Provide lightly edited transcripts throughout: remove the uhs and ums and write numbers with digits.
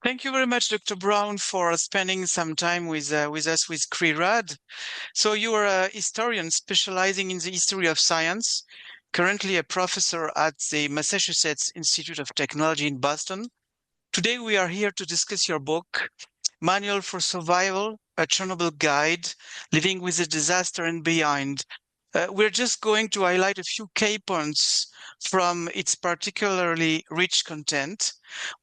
Thank you very much, Dr. Brown, for spending some time with us with CRIIRAD. So you are a historian specializing in the history of science, currently a professor at the Massachusetts Institute of Technology in Boston. Today we are here to discuss your book, Manual for Survival, a Chernobyl Guide, Living with a Disaster and Beyond. We're just going to highlight a few key points from its particularly rich content.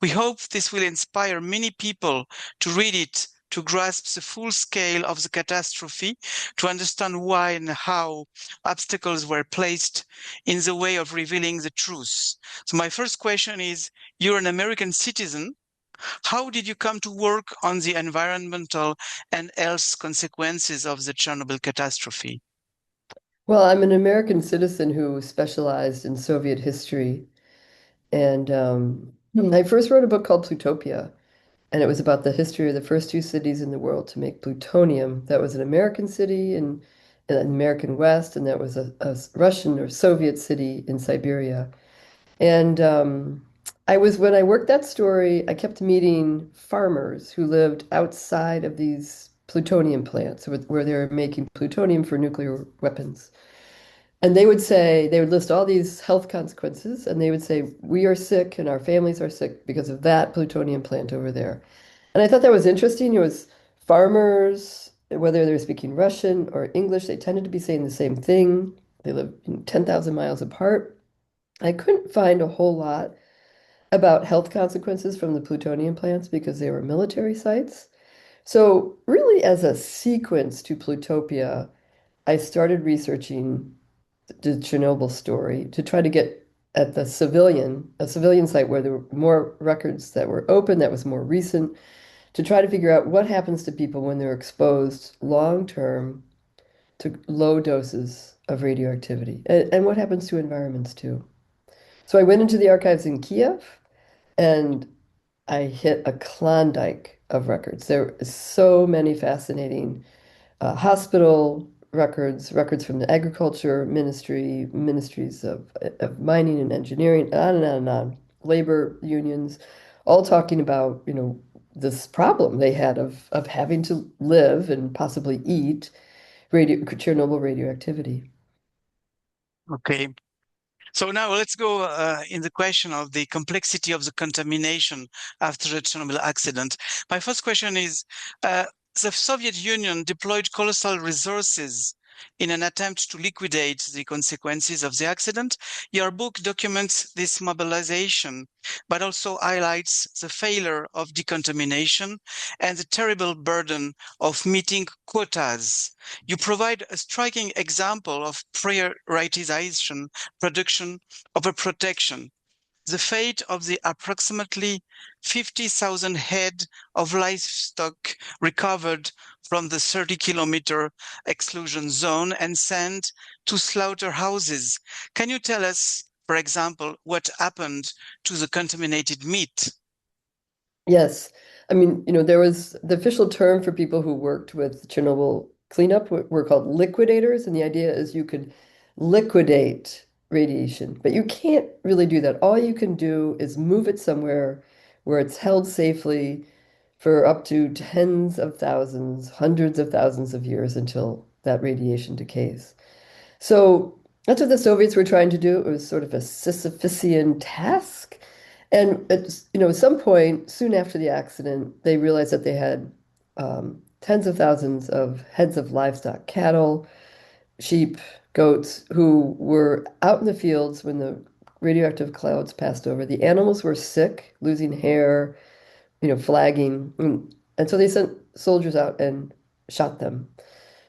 We hope this will inspire many people to read it, to grasp the full scale of the catastrophe, to understand why and how obstacles were placed in the way of revealing the truth. So my first question is, you're an American citizen. How did you come to work on the environmental and health consequences of the Chernobyl catastrophe? Well, I'm an American citizen who specialized in Soviet history. And I first wrote a book called Plutopia, and it was about the history of the first two cities in the world to make plutonium. That was an American city in the American West, and that was a Russian or Soviet city in Siberia. And when I worked that story, I kept meeting farmers who lived outside of these plutonium plants where they were making plutonium for nuclear weapons. And they would list all these health consequences, and they would say, we are sick and our families are sick because of that plutonium plant over there. And I thought that was interesting. It was farmers, whether they were speaking Russian or English, they tended to be saying the same thing. They lived 10,000 miles apart. I couldn't find a whole lot about health consequences from the plutonium plants because they were military sites. So, really, as a sequence to Plutopia, I started researching the Chernobyl story to try to get at a civilian site where there were more records that were open, that was more recent, to try to figure out what happens to people when they're exposed long term to low doses of radioactivity and what happens to environments too. So I went into the archives in Kiev and I hit a Klondike of records. There are so many fascinating hospital records, records from the agriculture ministry, ministries of mining and engineering, on and on and on. Labor unions, all talking about, this problem they had of having to live and possibly eat Chernobyl radioactivity. Okay. So now let's go in the question of the complexity of the contamination after the Chernobyl accident. My first question is, uh, the Soviet Union deployed colossal resources in an attempt to liquidate the consequences of the accident. Your book documents this mobilization, but also highlights the failure of decontamination and the terrible burden of meeting quotas. You provide a striking example of prioritization, production, over protection. The fate of the approximately 50,000 head of livestock recovered from the 30-kilometer exclusion zone and sent to slaughterhouses. Can you tell us, for example, what happened to the contaminated meat? Yes. I mean, there was the official term for people who worked with Chernobyl cleanup were called liquidators. And the idea is you could liquidate radiation, but you can't really do that. All you can do is move it somewhere where it's held safely for up to tens of thousands, hundreds of thousands of years until that radiation decays. So that's what the Soviets were trying to do. It was sort of a Sisyphean task. And at some point, soon after the accident, they realized that they had tens of thousands of heads of livestock, cattle, sheep, goats, who were out in the fields when the radioactive clouds passed over. The animals were sick, losing hair, flagging. And so they sent soldiers out and shot them.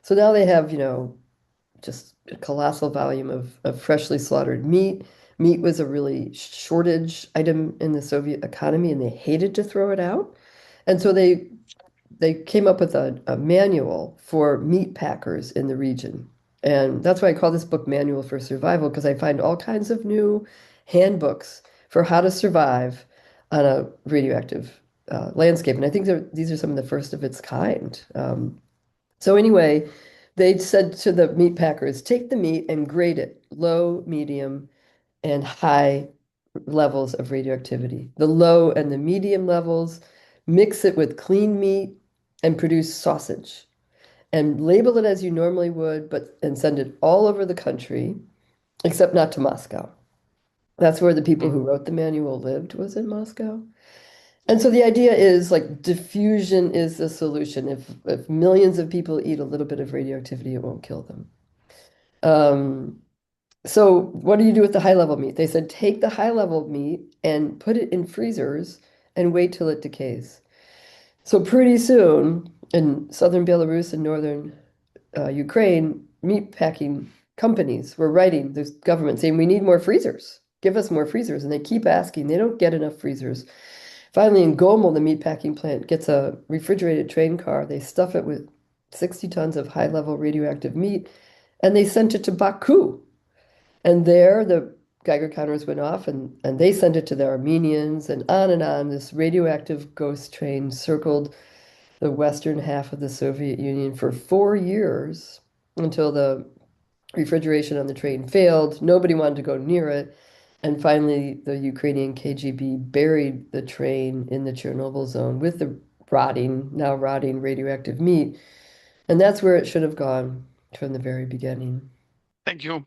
So now they have, just a colossal volume of freshly slaughtered meat. Meat was a really shortage item in the Soviet economy, and they hated to throw it out. And so they came up with a manual for meat packers in the region. And that's why I call this book Manual for Survival, because I find all kinds of new handbooks for how to survive on a radioactive landscape. And I think these are some of the first of its kind. So anyway, they said to the meat packers, take the meat and grade it low, medium, and high levels of radioactivity. The low and the medium levels mix it with clean meat, and produce sausage. And label it as you normally would, and send it all over the country, except not to Moscow. That's where the people who wrote the manual lived, was in Moscow. And so the idea is like diffusion is the solution. If millions of people eat a little bit of radioactivity, it won't kill them. So what do you do with the high level meat? They said take the high level meat and put it in freezers and wait till it decays. So pretty soon in southern Belarus and northern Ukraine, meat packing companies were writing the government saying, we need more freezers. Give us more freezers. And they keep asking. They don't get enough freezers. Finally, in Gomel, the meat packing plant gets a refrigerated train car. They stuff it with 60 tons of high-level radioactive meat, and they sent it to Baku. And there, the Geiger counters went off, and they sent it to the Armenians, and on and on. This radioactive ghost train circled the western half of the Soviet Union for 4 years until the refrigeration on the train failed. Nobody wanted to go near it. And finally, the Ukrainian KGB buried the train in the Chernobyl zone with the now rotting radioactive meat. And that's where it should have gone from the very beginning. Thank you.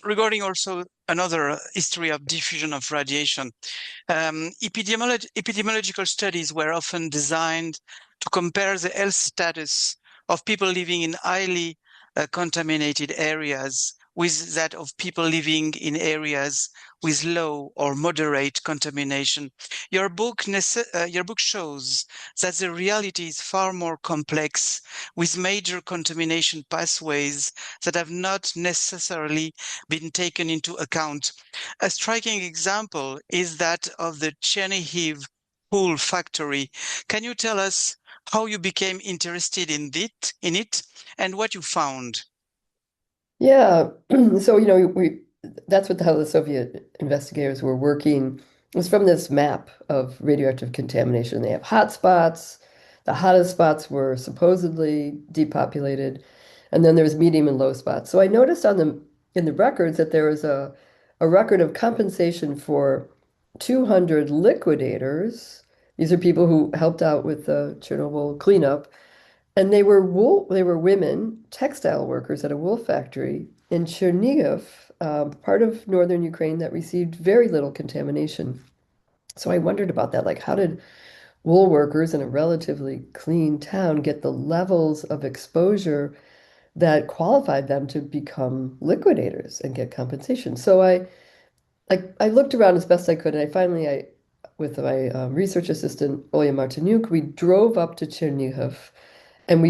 Regarding also another history of diffusion of radiation, epidemiological studies were often designed to compare the health status of people living in highly contaminated areas with that of people living in areas with low or moderate contamination. Your book shows that the reality is far more complex, with major contamination pathways that have not necessarily been taken into account. A striking example is that of the Chernobyl pool factory. Can you tell us how you became interested in it and what you found? Yeah. So, that's how the Soviet investigators were working. It was from this map of radioactive contamination. They have hot spots. The hottest spots were supposedly depopulated, and then there's medium and low spots. So I noticed in the records that there was a record of compensation for 200 liquidators. These are people who helped out with the Chernobyl cleanup. And they were women, textile workers at a wool factory in Chernihiv, part of northern Ukraine that received very little contamination. So I wondered about that. Like, how did wool workers in a relatively clean town get the levels of exposure that qualified them to become liquidators and get compensation? So I looked around as best I could, and with my research assistant, Olya Martinyuk, we drove up to Chernihiv, and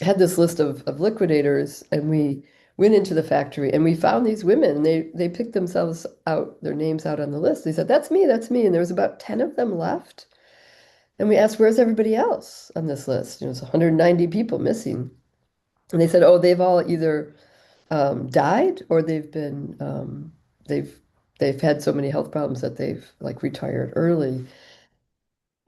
had this list of liquidators, and we went into the factory, and we found these women, and they picked their names out on the list. They said, that's me, that's me. And there was about 10 of them left. And we asked, where's everybody else on this list? It's 190 people missing. And they said, oh, they've all either died, or they've had so many health problems that they've like retired early.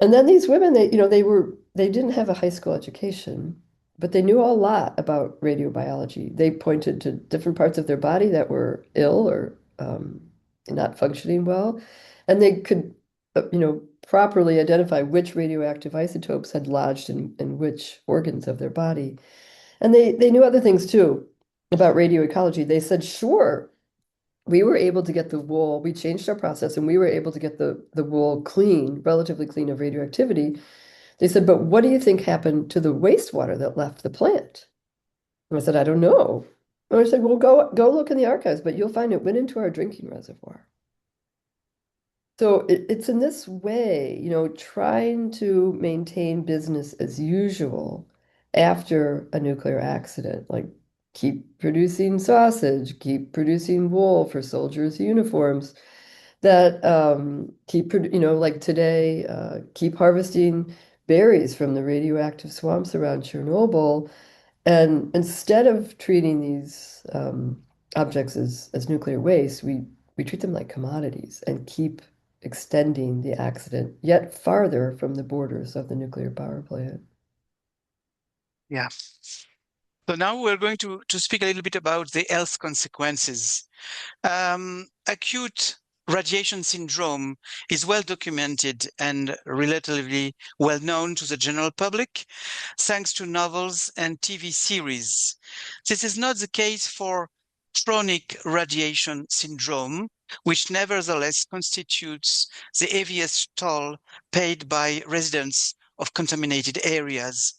And then these women, they didn't have a high school education, but they knew a lot about radiobiology. They pointed to different parts of their body that were ill or not functioning well, and they could, properly identify which radioactive isotopes had lodged in which organs of their body. And they knew other things too about radioecology. They said, sure, we were able to get the wool, we changed our process, and we were able to get the wool clean, relatively clean of radioactivity. They said, but what do you think happened to the wastewater that left the plant? And I said, I don't know. And I said, well, go look in the archives, but you'll find it went into our drinking reservoir. So it's in this way, trying to maintain business as usual after a nuclear accident, like keep producing sausage, keep producing wool for soldiers' uniforms, that like today, keep harvesting berries from the radioactive swamps around Chernobyl. And instead of treating these objects as nuclear waste, we treat them like commodities and keep extending the accident yet farther from the borders of the nuclear power plant. Yeah. So now we're going to speak a little bit about the health consequences. Acute radiation syndrome is well documented and relatively well known to the general public, thanks to novels and TV series. This is not the case for chronic radiation syndrome, which nevertheless constitutes the heaviest toll paid by residents of contaminated areas.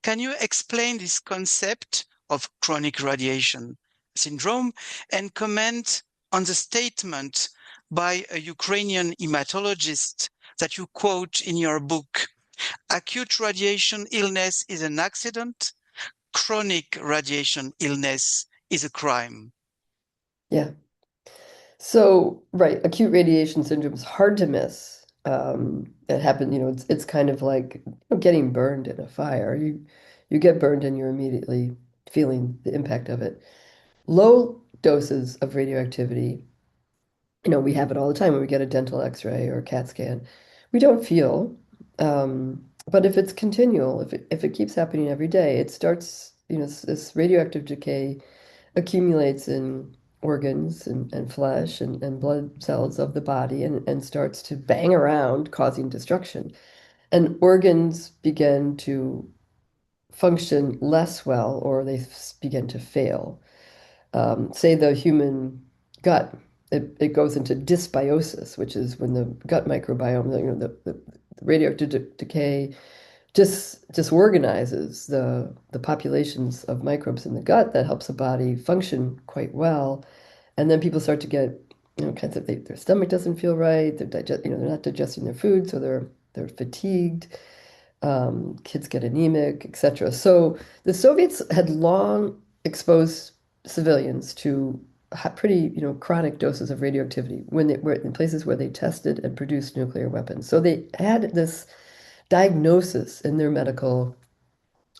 Can you explain this concept of chronic radiation syndrome and comment on the statement by a Ukrainian hematologist that you quote in your book? Acute radiation illness is an accident. Chronic radiation illness is a crime. Yeah. So, right, acute radiation syndrome is hard to miss. It happened, it's kind of like getting burned in a fire. You get burned and you're immediately feeling the impact of it. Low doses of radioactivity, we have it all the time when we get a dental x-ray or a CAT scan. We don't feel, but if it's continual, if it keeps happening every day, it starts, this radioactive decay accumulates in organs and flesh and blood cells of the body and starts to bang around, causing destruction. And organs begin to function less well, or they begin to fail. Say the human gut, it goes into dysbiosis, which is when the gut microbiome, the radioactive decay disorganizes the populations of microbes in the gut that helps the body function quite well. And then people start to get, kinds of their stomach doesn't feel right. They're not digesting their food, so they're fatigued. Kids get anemic, etc. So the Soviets had long exposed civilians to pretty, chronic doses of radioactivity when they were in places where they tested and produced nuclear weapons. So they had this diagnosis in their medical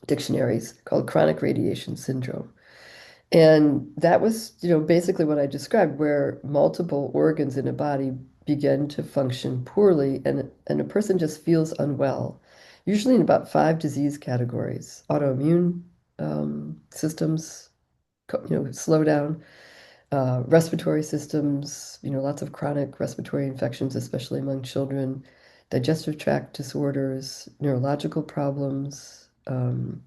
dictionaries called chronic radiation syndrome. And that was, basically what I described, where multiple organs in a body begin to function poorly and a person just feels unwell, usually in about 5 disease categories: autoimmune systems, slow down, respiratory systems, lots of chronic respiratory infections, especially among children, digestive tract disorders, neurological problems, and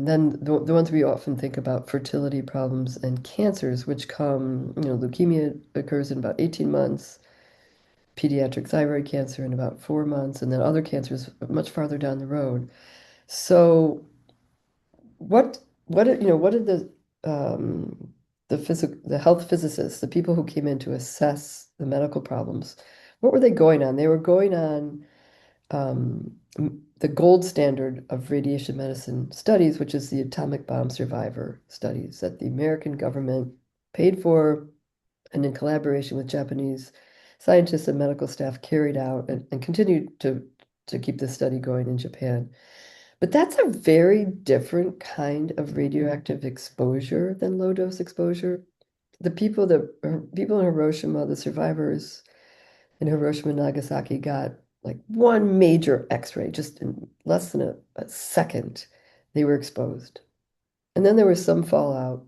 then the ones we often think about, fertility problems and cancers, which come, leukemia occurs in about 18 months, pediatric thyroid cancer in about 4 months, and then other cancers much farther down the road. So what did the health physicists, the people who came in to assess the medical problems, what were they going on? They were going on the gold standard of radiation medicine studies, which is the atomic bomb survivor studies that the American government paid for and in collaboration with Japanese scientists and medical staff carried out and continued to keep the study going in Japan. But that's a very different kind of radioactive exposure than low dose exposure. The people in Hiroshima, the survivors in Hiroshima and Nagasaki, got like one major X-ray, just in less than a second, they were exposed. And then there was some fallout,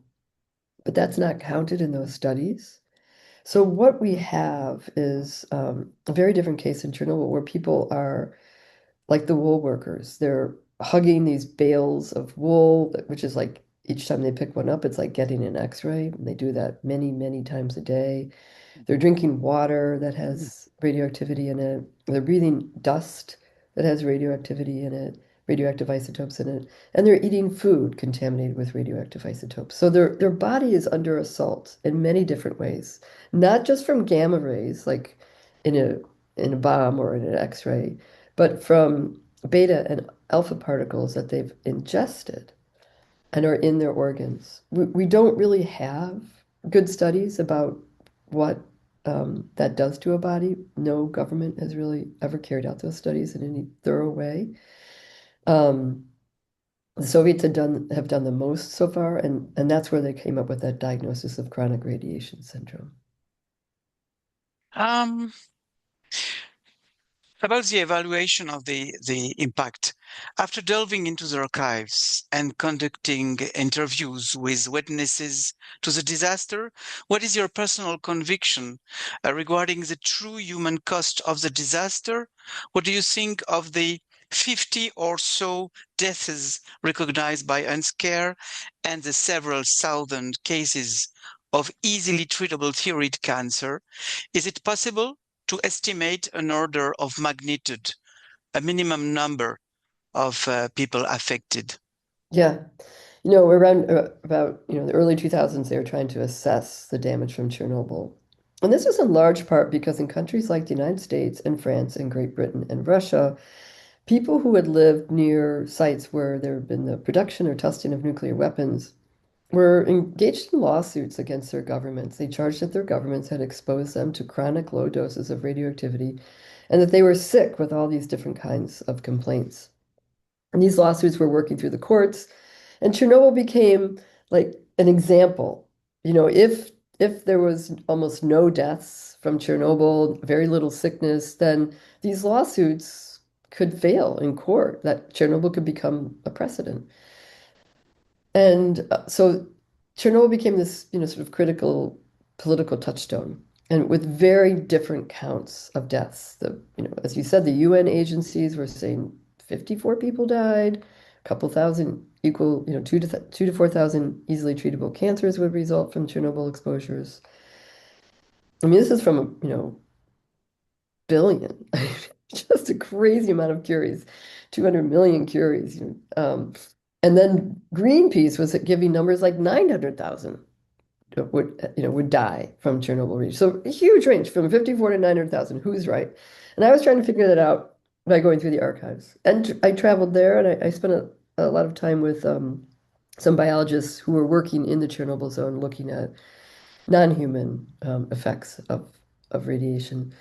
but that's not counted in those studies. So what we have is a very different case in Chernobyl, where people are like the wool workers. They're hugging these bales of wool, which is like each time they pick one up, it's like getting an X-ray. And they do that many, many times a day. They're drinking water that has radioactivity in it. They're breathing dust that has radioactivity in it, radioactive isotopes in it. And they're eating food contaminated with radioactive isotopes. So their body is under assault in many different ways, not just from gamma rays, like in a bomb or in an X-ray, but from beta and alpha particles that they've ingested and are in their organs. We don't really have good studies about what that does to a body. No government has really ever carried out those studies in any thorough way. The Soviets have done the most so far, and that's where they came up with that diagnosis of chronic radiation syndrome. About the evaluation of the impact After delving into the archives and conducting interviews with witnesses to the disaster, what is your personal conviction regarding the true human cost of the disaster? What do you think of the 50 or so deaths recognized by UNSCARE and the several thousand cases of easily treatable thyroid cancer? Is it possible to estimate an order of magnitude, a minimum number of people affected? Yeah. Around about, the early 2000s, they were trying to assess the damage from Chernobyl. And this was in large part because in countries like the United States and France and Great Britain and Russia, people who had lived near sites where there had been the production or testing of nuclear weapons were engaged in lawsuits against their governments. They charged that their governments had exposed them to chronic low doses of radioactivity and that they were sick with all these different kinds of complaints. And these lawsuits were working through the courts, and Chernobyl became like an example. If there was almost no deaths from Chernobyl, very little sickness, then these lawsuits could fail in court, that Chernobyl could become a precedent. And so Chernobyl became this, sort of critical political touchstone, and with very different counts of deaths. As you said, the UN agencies were saying 54 people died, a couple thousand equal, 2 to 4,000 easily treatable cancers would result from Chernobyl exposures. I mean, this is from billion, just a crazy amount of curies, 200 million curies. And then Greenpeace was giving numbers like 900,000 would die from Chernobyl region. So a huge range from 54 to 900,000. Who's right? And I was trying to figure that out by going through the archives. And I traveled there, and I spent a lot of time with some biologists who were working in the Chernobyl zone, looking at non-human effects of radiation.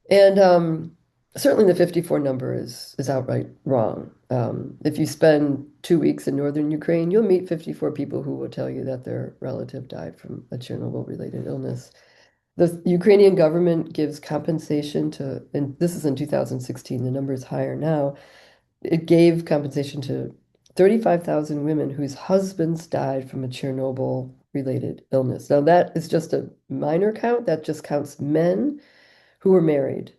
And certainly the 54 number is outright wrong. If you spend 2 weeks in northern Ukraine, you'll meet 54 people who will tell you that their relative died from a Chernobyl-related illness. The Ukrainian government gives compensation to, and this is in 2016, the number is higher now. It gave compensation to 35,000 women whose husbands died from a Chernobyl-related illness. Now, that is just a minor count. That just counts men who were married.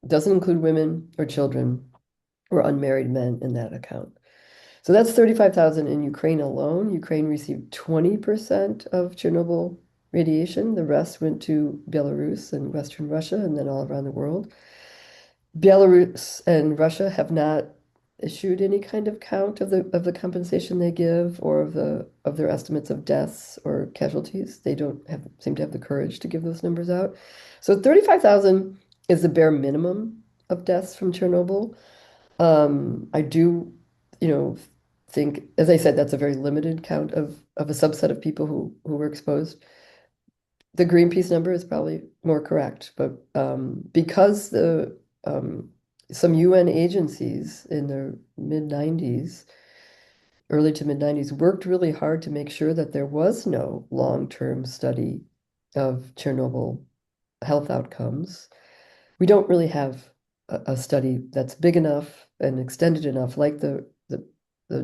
It doesn't include women or children or unmarried men in that account. So that's 35,000 in Ukraine alone. Ukraine received 20% of Chernobyl radiation. The rest went to Belarus and Western Russia and then all around the world. Belarus and Russia have not issued any kind of count of the compensation they give or of their estimates of deaths or casualties. They don't seem to have the courage to give those numbers out. So 35,000 is the bare minimum of deaths from Chernobyl. I do, think, as I said, that's a very limited count of a subset of people who were exposed. The Greenpeace number is probably more correct, but because some UN agencies in the mid-90s, early to mid-90s, worked really hard to make sure that there was no long-term study of Chernobyl health outcomes. We don't really have a study that's big enough and extended enough, like the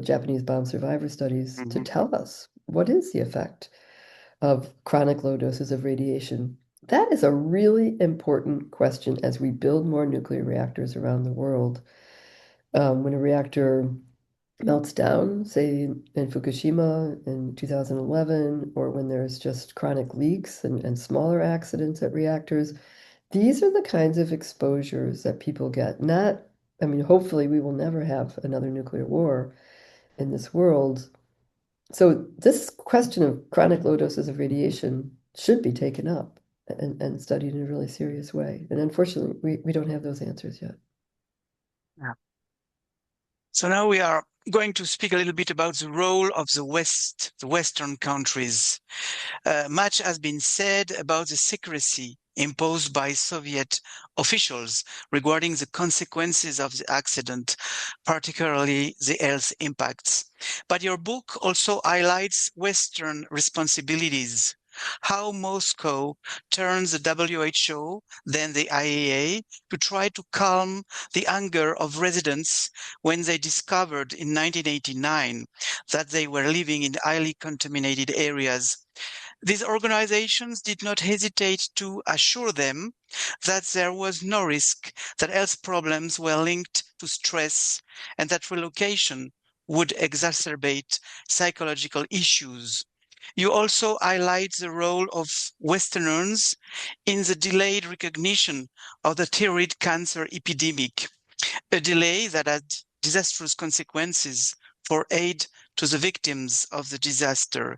Japanese bomb survivor studies, to tell us what is the effect of chronic low doses of radiation. That is a really important question as we build more nuclear reactors around the world. When a reactor melts down, say in Fukushima in 2011, or when there's just chronic leaks and smaller accidents at reactors, these are the kinds of exposures that people get. Hopefully we will never have another nuclear war in this world. So this question of chronic low doses of radiation should be taken up and studied in a really serious way. And unfortunately, we don't have those answers yet. Yeah. So now we are going to speak a little bit about the role of the West, the Western countries. Much has been said about the secrecy imposed by Soviet officials regarding the consequences of the accident, particularly the health impacts. But your book also highlights Western responsibilities how Moscow turns the WHO, then the IAEA, to try to calm the anger of residents when they discovered in 1989 that they were living in highly contaminated areas. These organizations did not hesitate to assure them that there was no risk, that health problems were linked to stress, and that relocation would exacerbate psychological issues. You also highlight the role of Westerners in the delayed recognition of the thyroid cancer epidemic, a delay that had disastrous consequences for aid to the victims of the disaster.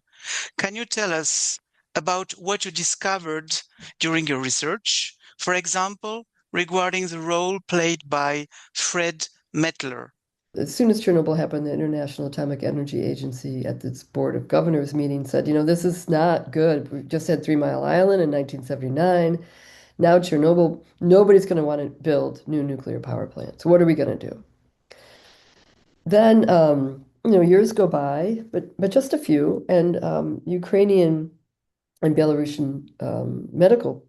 Can you tell us about what you discovered during your research, for example, regarding the role played by Fred Mettler? As soon as Chernobyl happened, the International Atomic Energy Agency at its Board of Governors meeting said, this is not good. We just had 3 Mile Island in 1979. Now Chernobyl, nobody's going to want to build new nuclear power plants. What are we going to do? Then, years go by, but just a few, and Ukrainian and Belarusian medical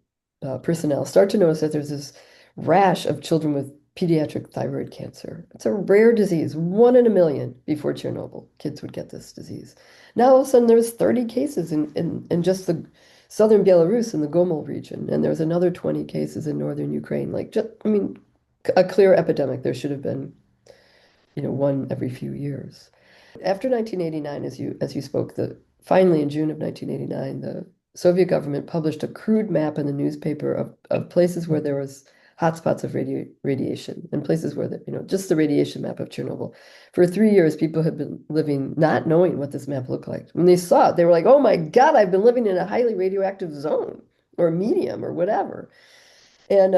personnel start to notice that there's this rash of children with pediatric thyroid cancer. It's a rare disease, 1 in a million before Chernobyl. Kids would get this disease. Now all of a sudden there's 30 cases in just the southern Belarus in the Gomel region, and there's another 20 cases in northern Ukraine. A clear epidemic. There should have been, one every few years. After 1989, as you spoke, finally in June of 1989, the Soviet government published a crude map in the newspaper of places where there was hotspots of radiation and places where just the radiation map of Chernobyl. For 3 years, people had been living not knowing what this map looked like. When they saw it, they were like, "Oh my God, I've been living in a highly radioactive zone or medium or whatever." And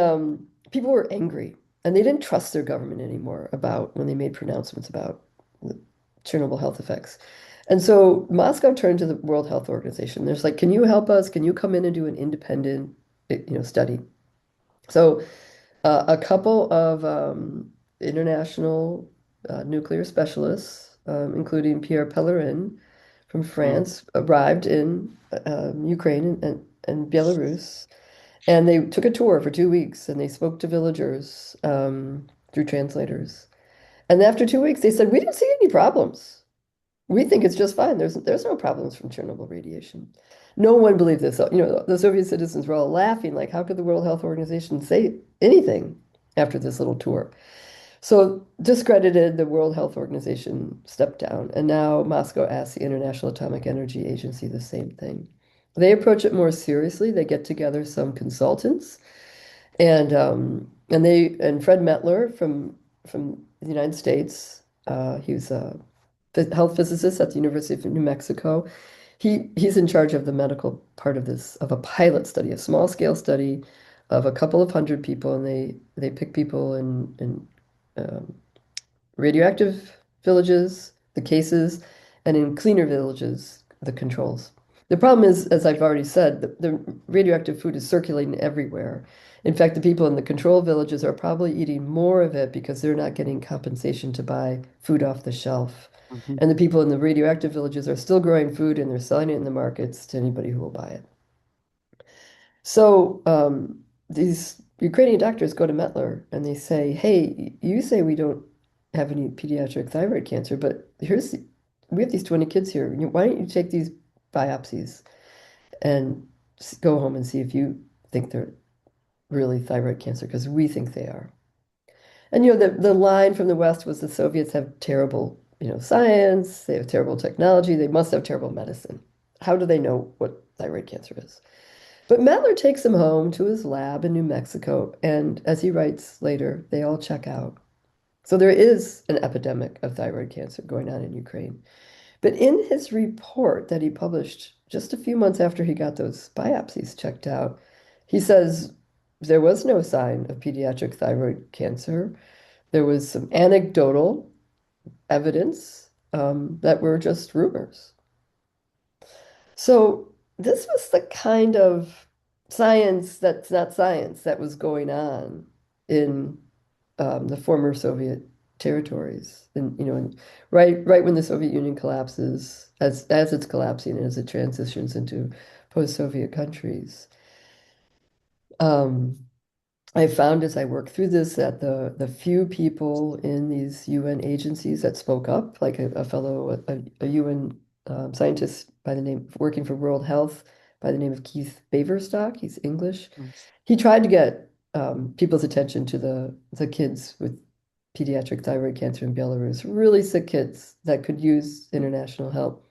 people were angry, and they didn't trust their government anymore about when they made pronouncements about the Chernobyl health effects. And so Moscow turned to the World Health Organization. There's like, "Can you help us? Can you come in and do an independent, study?" So a couple of international nuclear specialists, including Pierre Pellerin from France, arrived in Ukraine and Belarus. And they took a tour for 2 weeks, and they spoke to villagers through translators. And after 2 weeks, they said, "We didn't see any problems. We think it's just fine. There's no problems from Chernobyl radiation." No one believed this. The Soviet citizens were all laughing, like, how could the World Health Organization say anything after this little tour? So discredited, the World Health Organization stepped down, and now Moscow asks the International Atomic Energy Agency the same thing. They approach it more seriously. They get together some consultants, and Fred Mettler from the United States. He was a health physicist at the University of New Mexico. He's in charge of the medical part of this, of a pilot study, a small scale study of a couple of hundred people, and they pick people in radioactive villages, the cases, and in cleaner villages, the controls. The problem is, as I've already said, the radioactive food is circulating everywhere. In fact, the people in the control villages are probably eating more of it because they're not getting compensation to buy food off the shelf. Mhm. And the people in the radioactive villages are still growing food and they're selling it in the markets to anybody who will buy it. So these Ukrainian doctors go to Mettler and they say, "Hey, you say we don't have any pediatric thyroid cancer, but we have these 20 kids here. Why don't you take these biopsies and go home and see if you think they're really thyroid cancer, because we think they are." And the line from the West was the Soviets have terrible, science, they have terrible technology, they must have terrible medicine. How do they know what thyroid cancer is? But Mettler takes them home to his lab in New Mexico, and as he writes later, they all check out. So there is an epidemic of thyroid cancer going on in Ukraine. But in his report that he published just a few months after he got those biopsies checked out, he says there was no sign of pediatric thyroid cancer. There was some anecdotal evidence that were just rumors. So this was the kind of science that's not science that was going on in the former Soviet territories. And, right when the Soviet Union collapses, as it's collapsing and as it transitions into post-Soviet countries. I found as I worked through this that the few people in these UN agencies that spoke up, like a UN scientist by the name, working for World Health by the name of Keith Baverstock, he's English. He tried to get people's attention to the kids with pediatric thyroid cancer in Belarus, really sick kids that could use international help.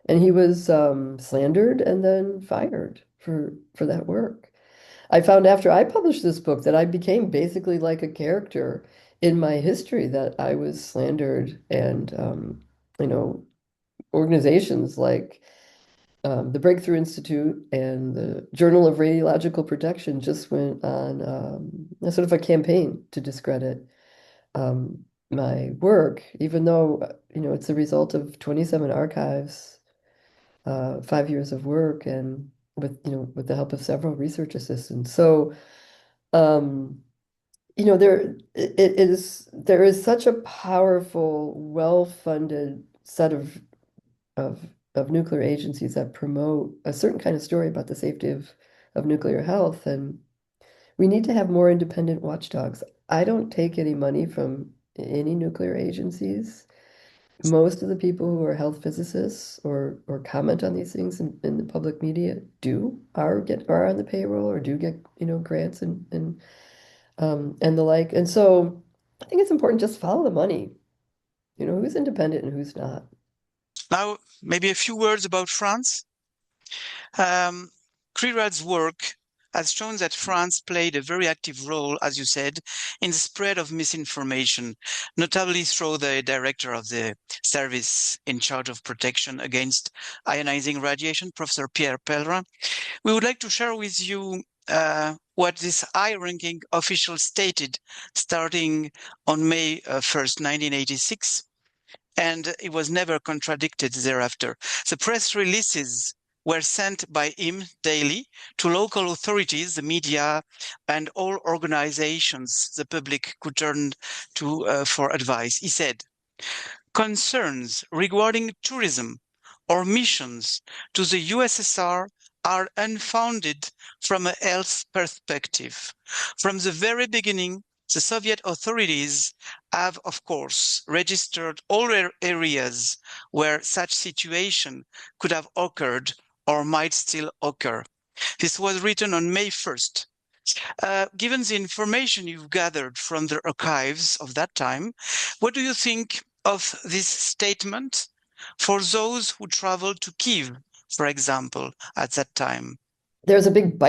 And he was slandered and then fired for that work. I found after I published this book that I became basically like a character in my history, that I was slandered, and organizations like the Breakthrough Institute and the Journal of Radiological Protection just went on a sort of a campaign to discredit my work, even though it's a result of 27 archives, 5 years of work, and with the help of several research assistants. So there is such a powerful, well-funded set of nuclear agencies that promote a certain kind of story about the safety of nuclear health, and we need to have more independent watchdogs. I don't take any money from any nuclear agencies. Most of the people who are health physicists or comment on these things in the public media are on the payroll or do get grants and the like. And so I think it's important just follow the money. Who's independent and who's not. Now, maybe a few words about France. CRIIRAD's work has shown that France played a very active role, as you said, in the spread of misinformation, notably through the director of the service in charge of protection against ionizing radiation, Professor Pierre Pellerin. We would like to share with you what this high-ranking official stated starting on May 1st, 1986, and it was never contradicted thereafter. The press releases were sent by him daily to local authorities, the media, and all organizations the public could turn to for advice. He said, "Concerns regarding tourism or missions to the USSR are unfounded from a health perspective. From the very beginning, the Soviet authorities have, of course, registered all areas where such situation could have occurred or might still occur." This was written on May 1st. Given the information you've gathered from the archives of that time, what do you think of this statement for those who traveled to Kiev, for example, at that time? There's a big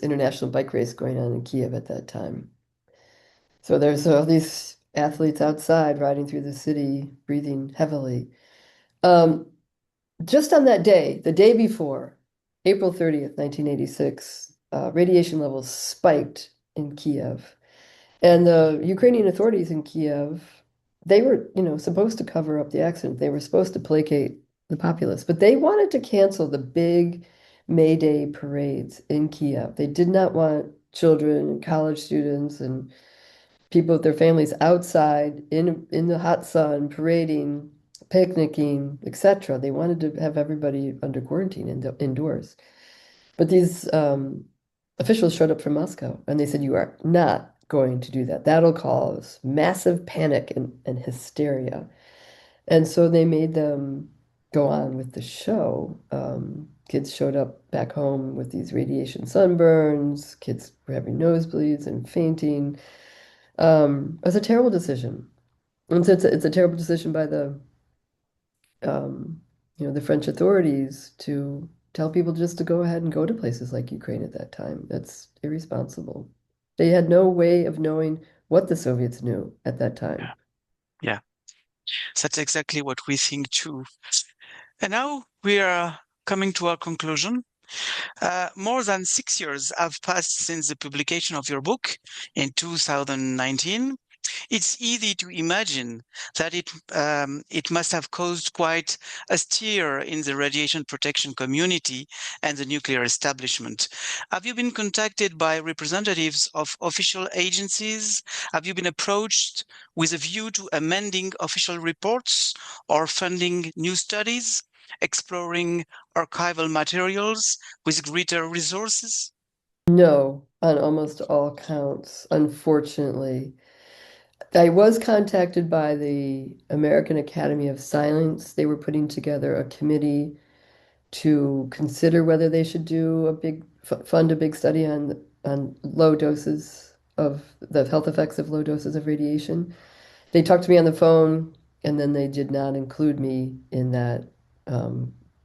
international bike race going on in Kiev at that time. So there's all these athletes outside riding through the city, breathing heavily. Just on that day, the day before, April 30th, 1986, radiation levels spiked in Kiev. And the Ukrainian authorities in Kiev, they were, supposed to cover up the accident. They were supposed to placate the populace, but they wanted to cancel the big May Day parades in Kiev. They did not want children and college students and people with their families outside in the hot sun, parading, picnicking, etc. They wanted to have everybody under quarantine indoors. But these officials showed up from Moscow and they said, "You are not going to do that. That'll cause massive panic and hysteria." And so they made them go on with the show. Kids showed up back home with these radiation sunburns. Kids were having nosebleeds and fainting. It was a terrible decision. And so it's a terrible decision by the French authorities to tell people just to go ahead and go to places like Ukraine at that time. That's irresponsible. They had no way of knowing what the Soviets knew at that time. Yeah. That's exactly what we think too. And now we are coming to our conclusion. More than 6 years have passed since the publication of your book in 2019. It's easy to imagine that it must have caused quite a stir in the radiation protection community and the nuclear establishment. Have you been contacted by representatives of official agencies? Have you been approached with a view to amending official reports or funding new studies, exploring archival materials with greater resources? No, on almost all counts, unfortunately. I was contacted by the American Academy of Science. They were putting together a committee to consider whether they should do fund a big study on low doses of the health effects of low doses of radiation. They talked to me on the phone, and then they did not include me in that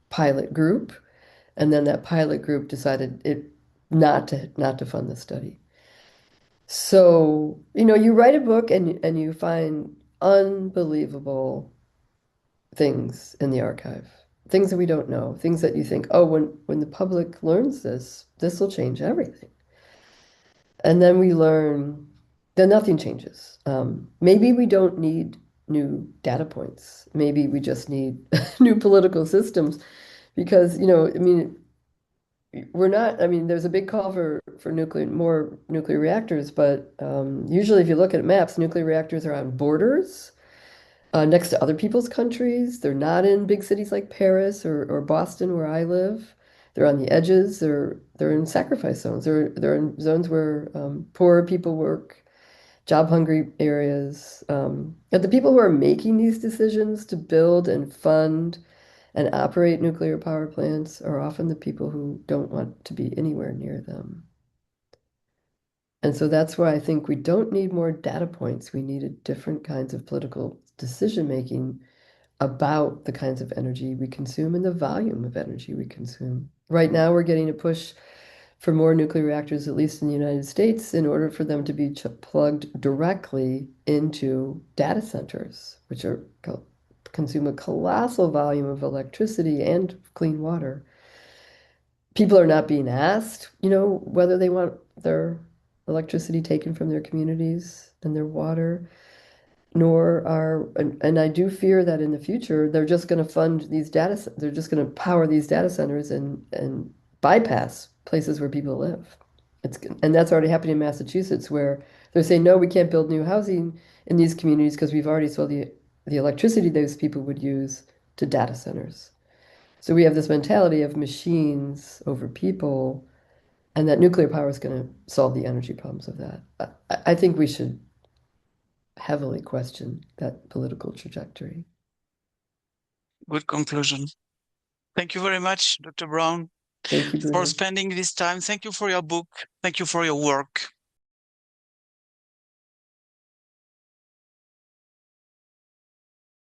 pilot group. And then that pilot group decided not to fund the study. So, you write a book and you find unbelievable things in the archive, things that we don't know, things that you think, oh, when the public learns this will change everything. And then we learn that nothing changes. Maybe we don't need new data points. Maybe we just need new political systems because, I mean, there's a big call for more nuclear reactors, but usually if you look at maps, nuclear reactors are on borders next to other people's countries. They're not in big cities like Paris or Boston, where I live. They're on the edges. They're in sacrifice zones. They're in zones where poor people work, job-hungry areas. And the people who are making these decisions to build and fund and operate nuclear power plants are often the people who don't want to be anywhere near them. And so that's why I think we don't need more data points. We needed different kinds of political decision making about the kinds of energy we consume and the volume of energy we consume. Right now, we're getting a push for more nuclear reactors, at least in the United States, in order for them to be plugged directly into data centers, which consume a colossal volume of electricity and clean water. People are not being asked, whether they want their electricity taken from their communities and their water, and I do fear that in the future, they're just going to they're just going to power these data centers and bypass places where people live. And that's already happening in Massachusetts, where they're saying, no, we can't build new housing in these communities because we've already sold the electricity those people would use to data centers. So we have this mentality of machines over people, and that nuclear power is going to solve the energy problems of that. I think we should heavily question that political trajectory. Good conclusion. Thank you very much, Dr. Brown, Thank you, for Bruno. spending this time. Thank you for your book. Thank you for your work.